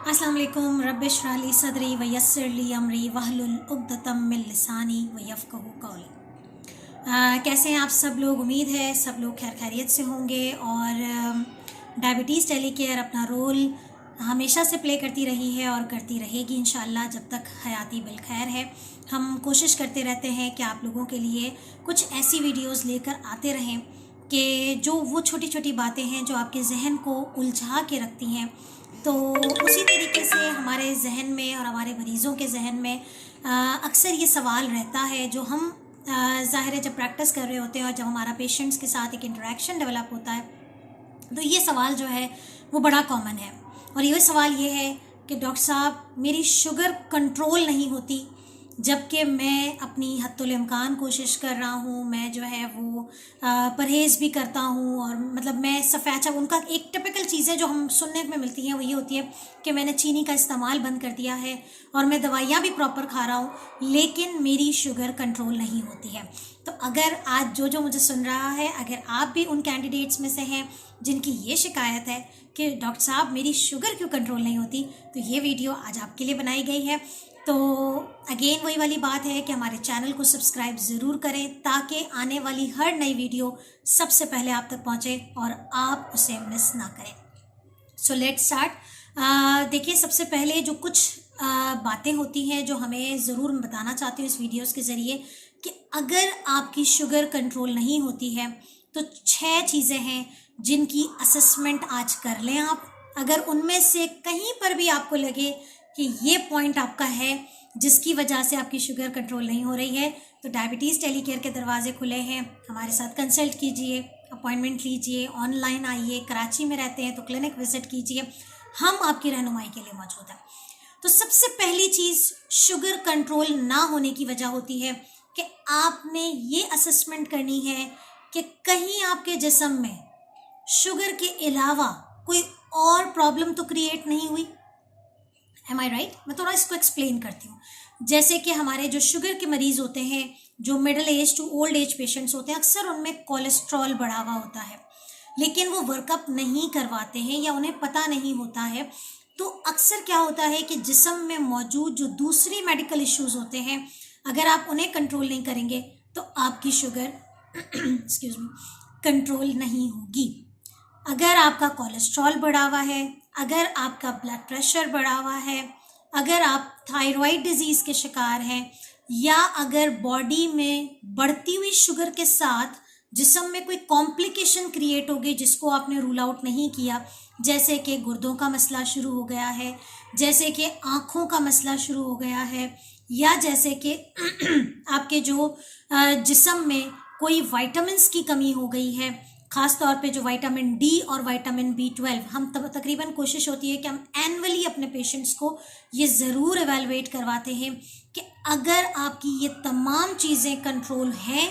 अस्सलाम वालेकुम रब्बिश इश्रह ली सदरी व यस्सिर ली अमरी वहलुल उक़्दतम मिन लिसानी व यफ़क़हू क़ौली। कैसे हैं आप सब लोग? उम्मीद है सब लोग खैर खैरियत से होंगे। और डायबिटीज़ टेली केयर अपना रोल हमेशा से प्ले करती रही है और करती रहेगी इंशाअल्लाह जब तक हयाती बिलखैर है। हम कोशिश करते रहते हैं कि आप लोगों के लिए कुछ ऐसी वीडियोस लेकर आते रहें कि जो वो छोटी छोटी बातें हैं जो आपके जहन को उलझा के रखती हैं, तो उसी तरीके से हमारे जहन में और हमारे मरीज़ों के जहन में अक्सर ये सवाल रहता है जो हम ज़ाहिर है जब प्रैक्टिस कर रहे होते हैं और जब हमारा पेशेंट्स के साथ एक इंटरेक्शन डेवलप होता है तो ये सवाल जो है वो बड़ा कॉमन है। और ये सवाल ये है कि डॉक्टर साहब मेरी शुगर कंट्रोल नहीं होती, जबकि मैं अपनी हद्दुल इम्कान कोशिश कर रहा हूँ, मैं जो है वो परहेज़ भी करता हूँ। और मतलब मैं सफ़ेद उनका एक टिपिकल चीज़ें जो हम सुनने में मिलती हैं वो ये होती है कि मैंने चीनी का इस्तेमाल बंद कर दिया है और मैं दवाइयाँ भी प्रॉपर खा रहा हूँ, लेकिन मेरी शुगर कंट्रोल नहीं होती है। तो अगर आज जो मुझे सुन रहा है, अगर आप भी उन कैंडिडेट्स में से हैं जिनकी ये शिकायत है कि डॉक्टर साहब मेरी शुगर क्यों कंट्रोल नहीं होती, तो ये वीडियो आज आपके लिए बनाई गई है। तो अगेन वही वाली बात है कि हमारे चैनल को सब्सक्राइब ज़रूर करें ताकि आने वाली हर नई वीडियो सबसे पहले आप तक पहुंचे और आप उसे मिस ना करें। So let's start. देखिए, सबसे पहले जो कुछ बातें होती हैं जो हमें ज़रूर बताना चाहती हूँ इस वीडियोस के ज़रिए कि अगर आपकी शुगर कंट्रोल नहीं होती है तो 6 चीज़ें हैं जिनकी असेसमेंट आज कर लें आप। अगर उनमें से कहीं पर भी आपको लगे कि ये पॉइंट आपका है जिसकी वजह से आपकी शुगर कंट्रोल नहीं हो रही है, तो डायबिटीज़ टेली केयर के दरवाजे खुले हैं। हमारे साथ कंसल्ट कीजिए, अपॉइंटमेंट लीजिए, ऑनलाइन आइए, कराची में रहते हैं तो क्लिनिक विजिट कीजिए, हम आपकी रहनुमाई के लिए मौजूद हैं। तो सबसे पहली चीज़ शुगर कंट्रोल ना होने की वजह होती है कि आपने ये असेसमेंट करनी है कि कहीं आपके जिस्म में शुगर के अलावा कोई और प्रॉब्लम तो क्रिएट नहीं हुई। एम आई राइट? मैं थोड़ा इसको एक्सप्लेन करती हूँ। जैसे कि हमारे जो शुगर के मरीज़ होते हैं, जो middle age to old age patients होते हैं, अक्सर उनमें कोलेस्ट्रॉल बढ़ा हुआ होता है, लेकिन वो वर्कअप नहीं करवाते हैं या उन्हें पता नहीं होता है। तो अक्सर क्या होता है कि जिस्म में मौजूद जो दूसरी मेडिकल इश्यूज़ होते हैं, अगर आप उन्हें कंट्रोल नहीं करेंगे तो आपकी शुगर एक्सक्यूज मी कंट्रोल नहीं होगी। अगर आपका कोलेस्ट्रॉल बढ़ा हुआ है, अगर आपका ब्लड प्रेशर बढ़ा हुआ है, अगर आप थायराइड डिजीज़ के शिकार हैं, या अगर बॉडी में बढ़ती हुई शुगर के साथ जिस्म में कोई कॉम्प्लिकेशन क्रिएट हो गई जिसको आपने रूल आउट नहीं किया, जैसे कि गुर्दों का मसला शुरू हो गया है, जैसे कि आँखों का मसला शुरू हो गया है, या जैसे कि आपके जो जिस्म में कोई वाइटामिन्स की कमी हो गई है, ख़ास तौर पे जो विटामिन डी और विटामिन B12, हम तकरीबन कोशिश होती है कि हम एनुअली अपने पेशेंट्स को ये ज़रूर एवेलुएट करवाते हैं कि अगर आपकी ये तमाम चीज़ें कंट्रोल हैं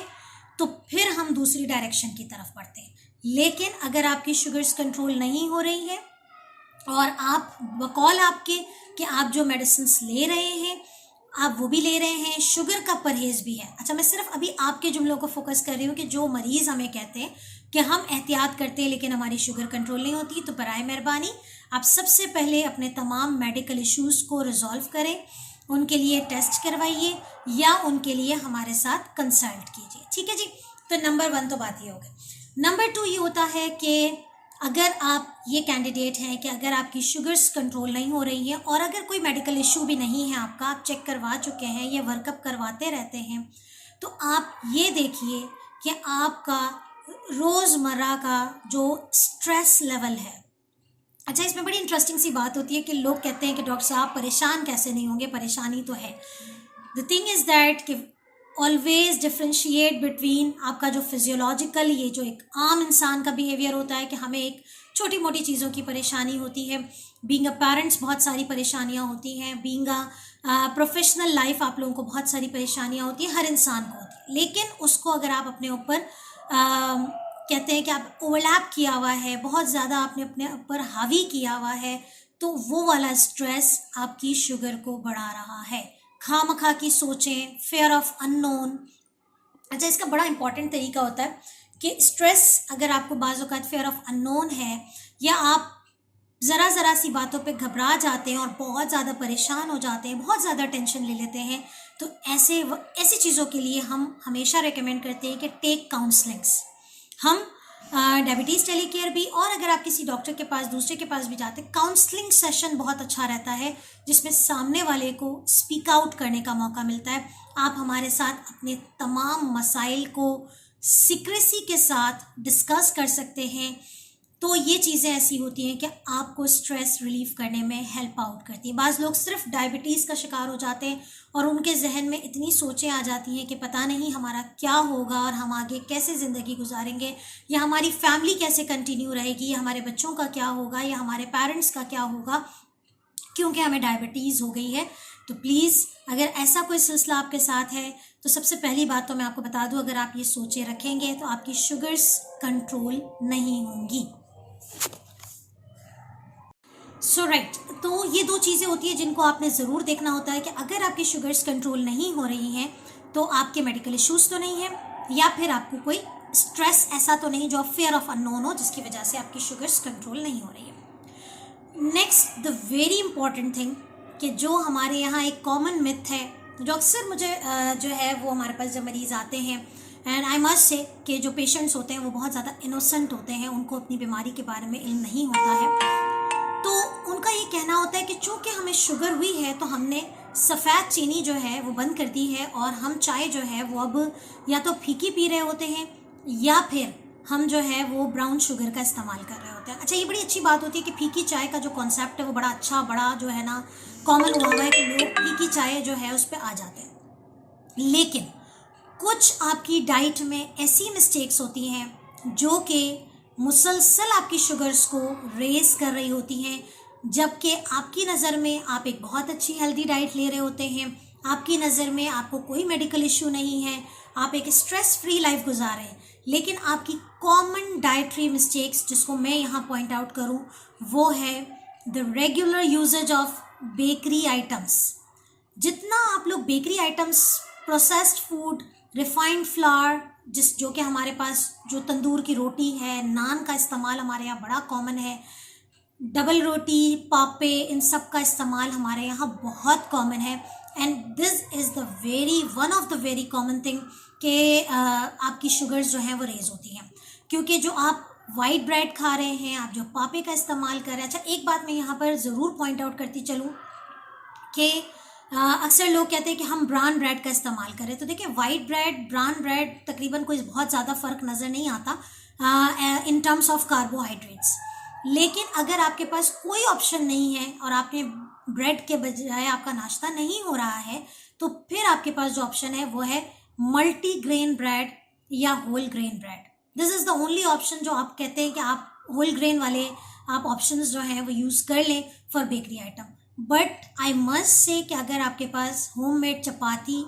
तो फिर हम दूसरी डायरेक्शन की तरफ बढ़ते हैं। लेकिन अगर आपकी शुगर्स कंट्रोल नहीं हो रही है और आप बकौल आपके कि आप जो मेडिसिन्स ले रहे हैं आप वो भी ले रहे हैं, शुगर का परहेज़ भी है। अच्छा, मैं सिर्फ अभी आपके जुमलों को फोकस कर रही हूँ कि जो मरीज़ हमें कहते हैं कि हम एहतियात करते हैं लेकिन हमारी शुगर कंट्रोल नहीं होती, तो बराए मेहरबानी आप सबसे पहले अपने तमाम मेडिकल इश्यूज़ को रिजॉल्व करें, उनके लिए टेस्ट करवाइए या उनके लिए हमारे साथ कंसल्ट कीजिए। ठीक है जी? तो नंबर 1 तो बात ये हो गई। नंबर 2 ये होता है कि अगर आप ये कैंडिडेट हैं कि अगर आपकी शुगर्स कंट्रोल नहीं हो रही है और अगर कोई मेडिकल इशू भी नहीं है आपका, आप चेक करवा चुके हैं, ये वर्कअप करवाते रहते हैं, तो आप ये देखिए कि आपका रोज़मर्रा का जो स्ट्रेस लेवल है। अच्छा, इसमें बड़ी इंटरेस्टिंग सी बात होती है कि लोग कहते हैं कि डॉक्टर साहब परेशान कैसे नहीं होंगे, परेशानी तो है। द थिंग इज़ दैट कि ऑलवेज डिफ्रेंशिएट बिटवीन आपका जो फिजियोलॉजिकल, ये जो एक आम इंसान का बिहेवियर होता है कि हमें एक छोटी मोटी चीज़ों की परेशानी होती है, बीइंग अ पेरेंट्स बहुत सारी परेशानियां होती हैं, बीइंग अ प्रोफेशनल लाइफ आप लोगों को बहुत सारी परेशानियां होती हैं, हर इंसान को होती है। लेकिन उसको अगर आप अपने ऊपर कहते हैं कि आप ओवरलैप किया हुआ है, बहुत ज़्यादा आपने अपने ऊपर हावी किया हुआ है, तो वो वाला स्ट्रेस आपकी शुगर को बढ़ा रहा है। खामखा की सोचें, फेयर ऑफ अननोन। अच्छा, इसका बड़ा इंपॉर्टेंट तरीका होता है कि स्ट्रेस अगर आपको बाज़ औक़ात फेयर ऑफ अननोन है या आप ज़रा ज़रा सी बातों पे घबरा जाते हैं और बहुत ज़्यादा परेशान हो जाते हैं, बहुत ज़्यादा टेंशन ले लेते हैं, तो ऐसी चीज़ों के लिए हम हमेशा रेकमेंड करते हैं कि टेक काउंसलिंग्स। हम डायबिटीज़ टेलीकेयर भी, और अगर आप किसी डॉक्टर के पास, दूसरे के पास भी जाते हैं, काउंसलिंग सेशन बहुत अच्छा रहता है, जिसमें सामने वाले को स्पीक आउट करने का मौका मिलता है। आप हमारे साथ अपने तमाम मसाइल को सीक्रेसी के साथ डिस्कस कर सकते हैं। तो ये चीज़ें ऐसी होती हैं कि आपको स्ट्रेस रिलीफ करने में हेल्प आउट करती है। बाज़ लोग सिर्फ डायबिटीज़ का शिकार हो जाते हैं और उनके जहन में इतनी सोचें आ जाती हैं कि पता नहीं हमारा क्या होगा और हम आगे कैसे ज़िंदगी गुजारेंगे, या हमारी फैमिली कैसे कंटिन्यू रहेगी, या हमारे बच्चों का क्या होगा, या हमारे पेरेंट्स का क्या होगा, क्योंकि हमें डायबिटीज़ हो गई है। तो प्लीज़, अगर ऐसा कोई सिलसिला आपके साथ है, तो सबसे पहली बात तो मैं आपको बता दूं, अगर आप ये सोचे रखेंगे तो आपकी शुगर्स कंट्रोल नहीं होंगी। राइट, तो ये दो चीज़ें होती है जिनको आपने ज़रूर देखना होता है कि अगर आपकी शुगर्स कंट्रोल नहीं हो रही हैं तो आपके मेडिकल इश्यूज़ तो नहीं है, या फिर आपको कोई स्ट्रेस ऐसा तो नहीं जो फियर ऑफ अननोन हो, जिसकी वजह से आपकी शुगर्स कंट्रोल नहीं हो रही है। Next, the very important thing, कि जो हमारे यहाँ एक कॉमन मिथ है, जो अक्सर मुझे जो है वो हमारे पास जब मरीज़ आते हैं, एंड आई मस्ट से कि जो पेशेंट्स होते हैं वो बहुत ज़्यादा इनोसेंट होते हैं, उनको अपनी बीमारी के बारे में इल्म नहीं होता है। तो उनका ये कहना होता है कि चूंकि हमें शुगर हुई है तो हमने सफ़ेद चीनी जो है वो बंद कर दी है, और हम चाय जो है वो अब या तो फीकी पी रहे होते हैं, या फिर हम जो है वो ब्राउन शुगर का इस्तेमाल कर रहे होते हैं। अच्छा, ये बड़ी अच्छी बात होती है कि फीकी चाय का जो कॉन्सेप्ट है वो बड़ा अच्छा, बड़ा जो है ना कॉमन हुआ हुआ है कि लोग फीकी चाय जो है उस पर आ जाते हैं। लेकिन कुछ आपकी डाइट में ऐसी मिस्टेक्स होती हैं जो कि मुसलसल आपकी शुगर्स को रेस कर रही होती हैं, जबकि आपकी नज़र में आप एक बहुत अच्छी हेल्दी डाइट ले रहे होते हैं, आपकी नज़र में आपको कोई मेडिकल इश्यू नहीं है, आप एक स्ट्रेस फ्री लाइफ गुजार रहे हैं, लेकिन आपकी कॉमन डाइटरी मिस्टेक्स जिसको मैं यहाँ पॉइंट आउट करूँ वो है the regular usages of bakery items. जितना आप लोग bakery items, processed food, refined flour, जो कि हमारे पास जो तंदूर की रोटी है, नान का इस्तेमाल हमारे यहाँ बड़ा कॉमन है, डबल रोटी, पापे, इन सब का इस्तेमाल हमारे यहाँ बहुत कॉमन है, and this is the one of the very common thing कि आपकी शुगर्स जो हैं वो रेज होती हैं, क्योंकि जो आप वाइट ब्रेड खा रहे हैं, आप जो पापे का इस्तेमाल कर रहे हैं। अच्छा, एक बात मैं यहाँ पर ज़रूर पॉइंट आउट करती चलूँ कि अक्सर लोग कहते हैं कि हम ब्राउन ब्रेड का इस्तेमाल करें, तो देखिए वाइट ब्रेड, ब्राउन ब्रेड तकरीबन कोई बहुत ज़्यादा फ़र्क नज़र नहीं आता इन टर्म्स ऑफ कार्बोहाइड्रेट्स। लेकिन अगर आपके पास कोई ऑप्शन नहीं है और आपने ब्रेड के बजाय आपका नाश्ता नहीं हो रहा है, तो फिर आपके पास जो ऑप्शन है वो है मल्टी ग्रेन ब्रेड या whole grain bread. This is the only option जो आप कहते हैं कि आप होल ग्रेन वाले आप ऑप्शंस जो हैं वो यूज़ कर लें for bakery item. But I must say कि अगर आपके पास होममेड चपाती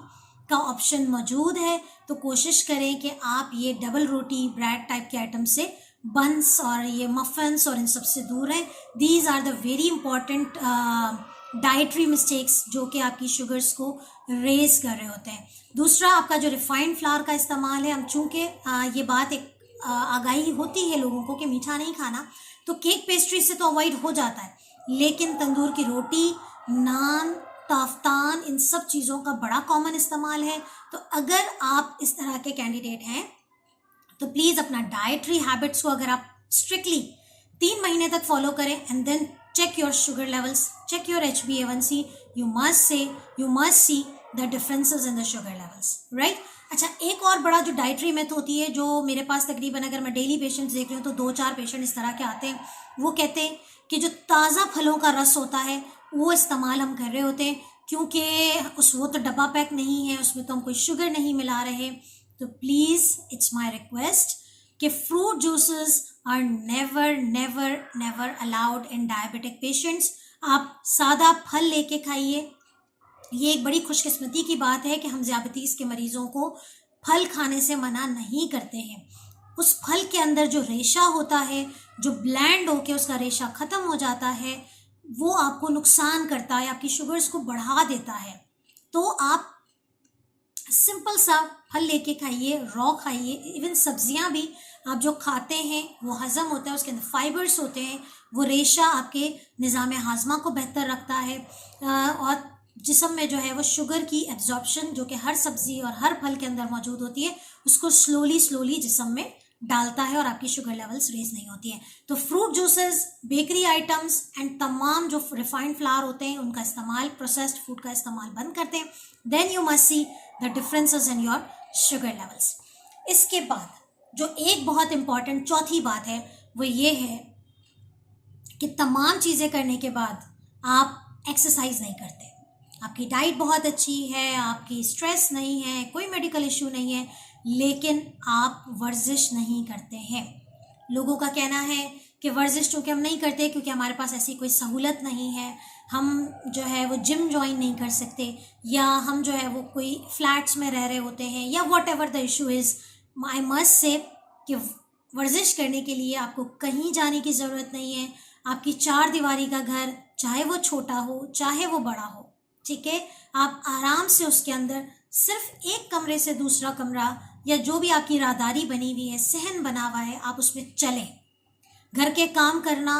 का ऑप्शन मौजूद है तो कोशिश करें कि आप ये डबल रोटी, ब्रेड टाइप के आइटम से, बंस और ये मफन्स और इन सब से दूर हैं। These are the very important dietary mistakes जो कि आपकी शुगर्स को रेज कर रहे होते हैं। दूसरा, आपका जो रिफाइंड फ्लावर का इस्तेमाल है, हम चूँकि ये बात एक आगाही होती है लोगों को कि मीठा नहीं खाना, तो केक पेस्ट्री से तो अवॉइड हो जाता है, लेकिन तंदूर की रोटी, नान, ताफ्तान, इन सब चीज़ों का बड़ा कॉमन इस्तेमाल है। तो अगर आप इस तरह के कैंडिडेट हैं तो प्लीज़ अपना डाइटरी हैबिट्स को अगर आप स्ट्रिक्टली 3 महीने तक फॉलो करें, and then check your sugar levels, check your HbA1c, you must see the differences in the sugar levels, right. अच्छा, एक और बड़ा जो डाइटरी मेथ होती है, जो मेरे पास तकरीबन अगर मैं डेली पेशेंट्स देख रही हूँ तो 2-4 पेशेंट इस तरह के आते हैं, वो कहते हैं कि जो ताज़ा फलों का रस होता है वो इस्तेमाल हम कर रहे होते हैं, क्योंकि वो तो डब्बा पैक नहीं है, उसमें तो हम कोई शुगर नहीं मिला रहे। तो प्लीज़, इट्स माय रिक्वेस्ट कि fruit juices are never never never allowed in diabetic patients. आप सादा फल लेके खाइए। ये एक बड़ी खुशकिस्मती की बात है कि हम ज़ियाबतीस के मरीज़ों को फल खाने से मना नहीं करते हैं। उस फल के अंदर जो रेशा होता है, जो ब्लैंड होके उसका रेशा ख़त्म हो जाता है, वो आपको नुकसान करता है, आपकी शुगर्स को बढ़ा देता है। तो आप सिंपल सा फल लेके खाइए, रॉ खाइए, इवन सब्जियां भी आप जो खाते हैं वो हज़म होता है, उसके अंदर फाइबर्स होते हैं, वो रेशा आपके निज़ाम हाजमा को बेहतर रखता है और जिस्म में जो है वो शुगर की एब्जॉर्प्शन जो कि हर सब्ज़ी और हर फल के अंदर मौजूद होती है उसको स्लोली जिस्म में डालता है और आपकी शुगर लेवल्स रेज नहीं होती है। तो fruit juices, bakery items and तमाम जो रिफाइंड फ्लावर होते हैं उनका इस्तेमाल, प्रोसेस्ड फूड का इस्तेमाल बंद करते हैं। Then you must see the differences in your sugar levels. इसके बाद जो एक बहुत इंपॉर्टेंट चौथी बात है वो ये है कि तमाम चीज़ें करने के बाद आप एक्सरसाइज नहीं करते। आपकी डाइट बहुत अच्छी है, आपकी स्ट्रेस नहीं है, कोई मेडिकल इशू नहीं है, लेकिन आप वर्जिश नहीं करते हैं। लोगों का कहना है कि वर्जिश चूँकि हम नहीं करते क्योंकि हमारे पास ऐसी कोई सहूलत नहीं है, हम जो है वो जिम ज्वाइन नहीं कर सकते, या हम जो है वो कोई फ्लैट्स में रह रहे होते हैं, या what ever the issue is. I must say कि वर्जिश करने के लिए आपको कहीं जाने की ज़रूरत नहीं है। आपकी चार दीवारी का घर, चाहे वो छोटा हो चाहे वो बड़ा हो, ठीक है, आप आराम से उसके अंदर सिर्फ एक कमरे से दूसरा कमरा या जो भी आपकी राहदारी बनी हुई है, सहन बना हुआ है, आप उसमें चलें। घर के काम करना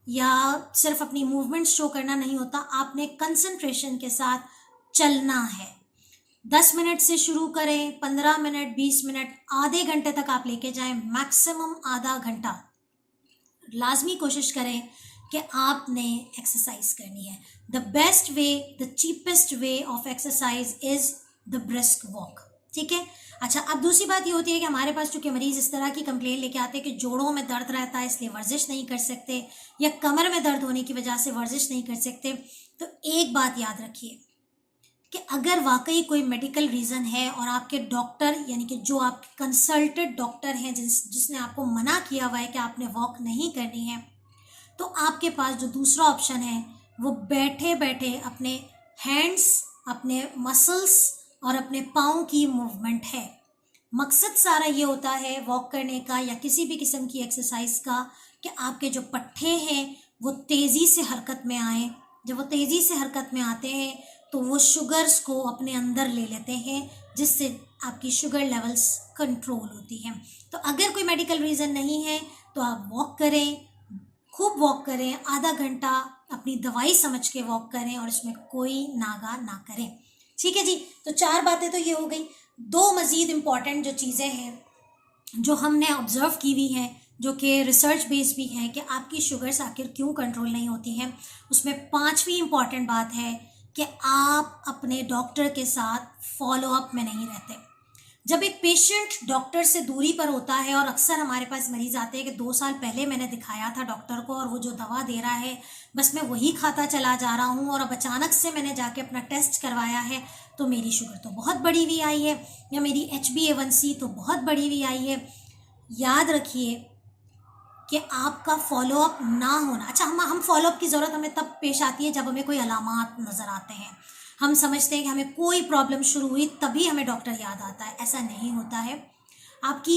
या सिर्फ अपनी मूवमेंट शो करना नहीं होता, आपने कंसंट्रेशन के साथ चलना है। 10 मिनट से शुरू करें, 15 मिनट, 20 मिनट, आधे घंटे तक आप लेके जाएं, मैक्सिमम आधा घंटा लाजमी कोशिश करें कि आपने एक्सरसाइज करनी है। The best way, the cheapest way of exercise is the brisk walk, ठीक है। अच्छा, अब दूसरी बात ये होती है कि हमारे पास चूँकि मरीज़ इस तरह की कंप्लेन लेके आते हैं कि जोड़ों में दर्द रहता है इसलिए वर्जिश नहीं कर सकते, या कमर में दर्द होने की वजह से वर्जिश नहीं कर सकते, तो एक बात याद रखिए कि अगर वाकई कोई मेडिकल रीज़न है और आपके डॉक्टर यानी कि जो आपके कंसल्टेड डॉक्टर हैं जिसने आपको मना किया हुआ है कि आपने वॉक नहीं करनी है, तो आपके पास जो दूसरा ऑप्शन है वो बैठे बैठे अपने हैंड्स, अपने मसल्स और अपने पाँव की मूवमेंट है। मकसद सारा ये होता है वॉक करने का या किसी भी किस्म की एक्सरसाइज का कि आपके जो पट्टे हैं वो तेज़ी से हरकत में आएँ। जब वो तेज़ी से हरकत में आते हैं तो वो शुगर्स को अपने अंदर ले लेते हैं, जिससे आपकी शुगर लेवल्स कंट्रोल होती हैं। तो अगर कोई मेडिकल रीज़न नहीं है तो आप वॉक करें, खूब वॉक करें, आधा घंटा अपनी दवाई समझ के वॉक करें और इसमें कोई नागा ना करें, ठीक है जी। तो 4 बातें तो ये हो गई। 2 मज़ीद इम्पॉर्टेंट जो चीज़ें हैं जो हमने ऑब्ज़र्व की हुई हैं, जो कि रिसर्च बेस्ड भी हैं कि आपकी शुगर्स आखिर क्यों कंट्रोल नहीं होती हैं, उसमें 5वीं इम्पॉर्टेंट बात है कि आप अपने डॉक्टर के साथ फॉलोअप में नहीं रहते। जब एक पेशेंट डॉक्टर से दूरी पर होता है, और अक्सर हमारे पास मरीज़ आते हैं कि 2 साल पहले मैंने दिखाया था डॉक्टर को और वो जो दवा दे रहा है बस मैं वही खाता चला जा रहा हूँ, और अब अचानक से मैंने जाके अपना टेस्ट करवाया है तो मेरी शुगर तो बहुत बढ़ी हुई आई है, या मेरी HbA1c तो बहुत बढ़ी हुई आई है। याद रखिए कि आपका फॉलोअप ना होना, अच्छा हम फॉलोअप की ज़रूरत हमें तब पेश आती है जब हमें कोई अलामात नज़र आते हैं, हम समझते हैं कि हमें कोई प्रॉब्लम शुरू हुई तभी हमें डॉक्टर याद आता है। ऐसा नहीं होता है। आपकी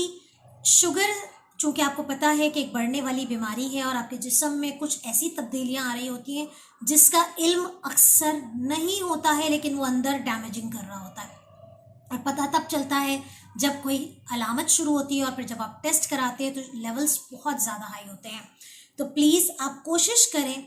शुगर चूँकि आपको पता है कि एक बढ़ने वाली बीमारी है और आपके जिस्म में कुछ ऐसी तब्दीलियाँ आ रही होती हैं जिसका इल्म अक्सर नहीं होता है, लेकिन वो अंदर डैमेजिंग कर रहा होता है, और पता तब चलता है जब कोई अलामत शुरू होती है और फिर जब आप टेस्ट कराते हैं तो लेवल्स बहुत ज़्यादा हाई होते हैं। तो प्लीज़ आप कोशिश करें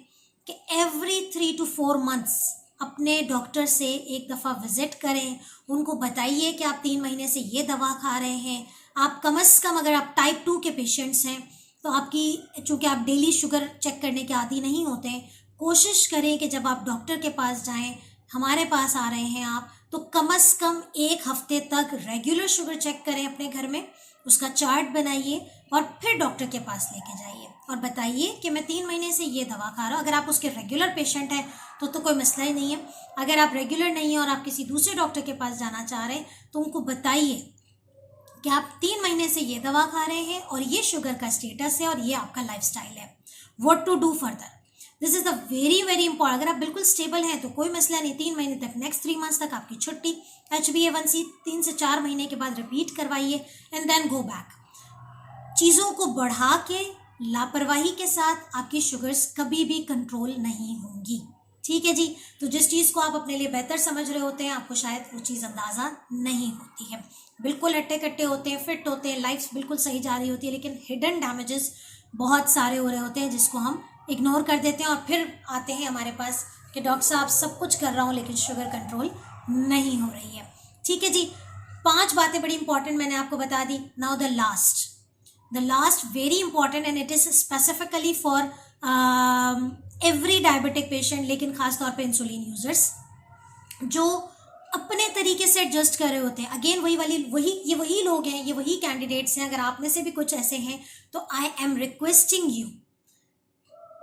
कि एवरी 3 to 4 months अपने डॉक्टर से एक दफ़ा विज़िट करें, उनको बताइए कि आप 3 महीने से ये दवा खा रहे हैं। आप कम से कम, अगर आप टाइप 2 के पेशेंट्स हैं तो आपकी, चूँकि आप डेली शुगर चेक करने के आदी नहीं होते हैं, कोशिश करें कि जब आप डॉक्टर के पास जाएं, हमारे पास आ रहे हैं आप, तो कम से कम 1 हफ्ते तक रेगुलर शुगर चेक करें अपने घर में, उसका चार्ट बनाइए और फिर डॉक्टर के पास लेके जाइए और बताइए कि मैं 3 महीने से ये दवा खा रहा हूँ। अगर आप उसके रेगुलर पेशेंट हैं तो कोई मसला ही नहीं है। अगर आप रेगुलर नहीं हैं और आप किसी दूसरे डॉक्टर के पास जाना चाह रहे हैं तो उनको बताइए कि आप 3 महीने से ये दवा खा रहे हैं और ये शुगर का स्टेटस है और ये आपका लाइफस्टाइल है, what to do further. This is the very very important. अगर आप बिल्कुल स्टेबल हैं तो कोई मसला नहीं, 3 महीने तक, नेक्स्ट 3 months तक आपकी छुट्टी। HbA1c 3 से 4 महीने के बाद रिपीट करवाइए एंड देन गो बैक। चीज़ों को बढ़ा के लापरवाही के साथ आपकी शुगर्स कभी भी कंट्रोल नहीं होंगी। ठीक है जी। तो जिस चीज़ को आप अपने लिए बेहतर समझ रहे होते हैं, आपको शायद वो चीज़ अंदाज़ा नहीं होती है। बिल्कुल अट्टे कट्टे होते हैं, फिट होते हैं, लाइफ बिल्कुल सही जा रही होती है, लेकिन हिडन डैमेजेस बहुत सारे हो रहे होते हैं जिसको हम इग्नोर कर देते हैं और फिर आते हैं हमारे पास कि डॉक्टर साहब सब कुछ कर रहा हूँ लेकिन शुगर कंट्रोल नहीं हो रही है। ठीक है जी। 5 बातें बड़ी इंपॉर्टेंट मैंने आपको बता दी। Now the last very important and it is specifically for every diabetic patient, लेकिन खास तौर पे इंसुलिन यूजर्स जो अपने तरीके से एडजस्ट कर रहे होते हैं। अगेन वही लोग हैं, ये वही कैंडिडेट्स हैं। अगर आप में से भी कुछ ऐसे हैं तो आई एम रिक्वेस्टिंग यू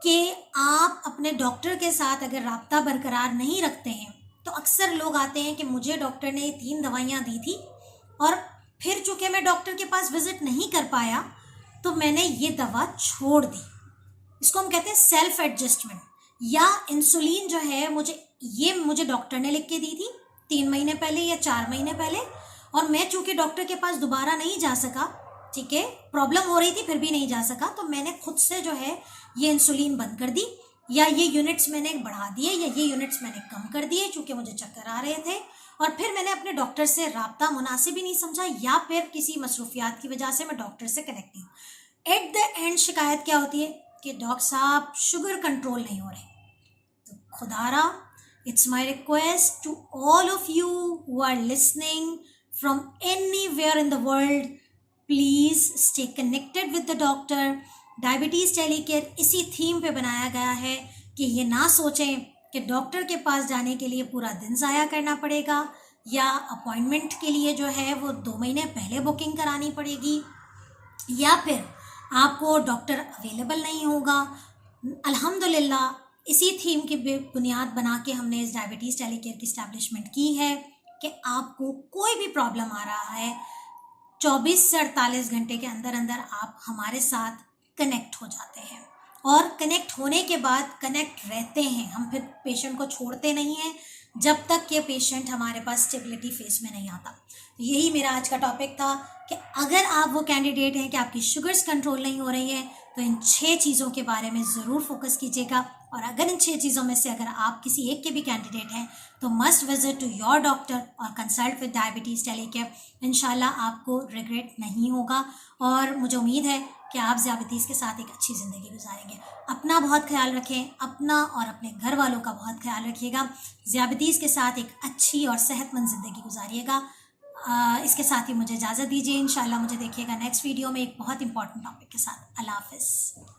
कि आप अपने डॉक्टर के साथ अगर राब्ता बरकरार नहीं रखते हैं, तो अक्सर लोग आते हैं कि मुझे डॉक्टर ने 3 दवाइयाँ दी थी और फिर चूंकि मैं डॉक्टर के पास विजिट नहीं कर पाया तो मैंने ये दवा छोड़ दी। इसको हम कहते हैं सेल्फ एडजस्टमेंट। या इंसुलिन जो है मुझे डॉक्टर ने लिख के दी थी 3 महीने पहले या 4 महीने पहले, और मैं चूंकि डॉक्टर के पास दोबारा नहीं जा सका, ठीक है, प्रॉब्लम हो रही थी फिर भी नहीं जा सका, तो मैंने खुद से जो है ये इंसुलिन बंद कर दी, या ये यूनिट्स मैंने बढ़ा दिए, या ये यूनिट्स मैंने कम कर दिए चूंकि मुझे चक्कर आ रहे थे, और फिर मैंने अपने डॉक्टर से राब्ता मुनासिब ही नहीं समझा, या फिर किसी मसरूफियात की वजह से मैं डॉक्टर से कनेक्ट नहीं हूँ। एट द एंड शिकायत क्या होती है कि डॉक्टर साहब शुगर कंट्रोल नहीं हो रहे। तो खुदारा, it's my request to all of you who are listening from anywhere in the world, please stay connected with the doctor. Diabetes टेलीकेयर इसी थीम पे बनाया गया है कि ये ना सोचें कि डॉक्टर के पास जाने के लिए पूरा दिन ज़ाया करना पड़ेगा, या अपॉइंटमेंट के लिए जो है वो 2 महीने पहले बुकिंग करानी पड़ेगी, या फिर आपको डॉक्टर अवेलेबल नहीं होगा। अल्हम्दुलिल्लाह इसी थीम की बुनियाद बना के हमने इस डायबिटीज़ टेलीकेयर की इस्टेब्लिशमेंट की है कि आपको कोई भी प्रॉब्लम आ रहा है 24 से 48 घंटे के अंदर अंदर आप हमारे साथ कनेक्ट हो जाते हैं, और कनेक्ट होने के बाद कनेक्ट रहते हैं। हम फिर पेशेंट को छोड़ते नहीं हैं जब तक कि पेशेंट हमारे पास स्टेबिलिटी फेस में नहीं आता। तो यही मेरा आज का टॉपिक था कि अगर आप वो कैंडिडेट हैं कि आपकी शुगर्स कंट्रोल नहीं हो रही हैं, तो इन 6 चीज़ों के बारे में ज़रूर फोकस कीजिएगा। और अगर इन 6 चीज़ों में से अगर आप किसी एक के भी कैंडिडेट हैं तो must visit to your doctor और कंसल्ट विद डायबिटीज़ टेलीकेयर। इंशाल्लाह आपको रिग्रेट नहीं होगा, और मुझे उम्मीद है कि आप ज़ियाबतीज़ के साथ एक अच्छी ज़िंदगी गुजारेंगे। अपना बहुत ख्याल रखें, अपना और अपने घर वालों का बहुत ख्याल रखिएगा। ज़ियाबतीज़ के साथ एक अच्छी और सेहतमंद ज़िंदगी गुजारिएगा। इसके साथ ही मुझे इजाज़त दीजिए। इंशाल्लाह मुझे देखिएगा नेक्स्ट वीडियो में एक बहुत इंपॉर्टेंट टॉपिक के साथ। अल्लाह हाफ़िज़।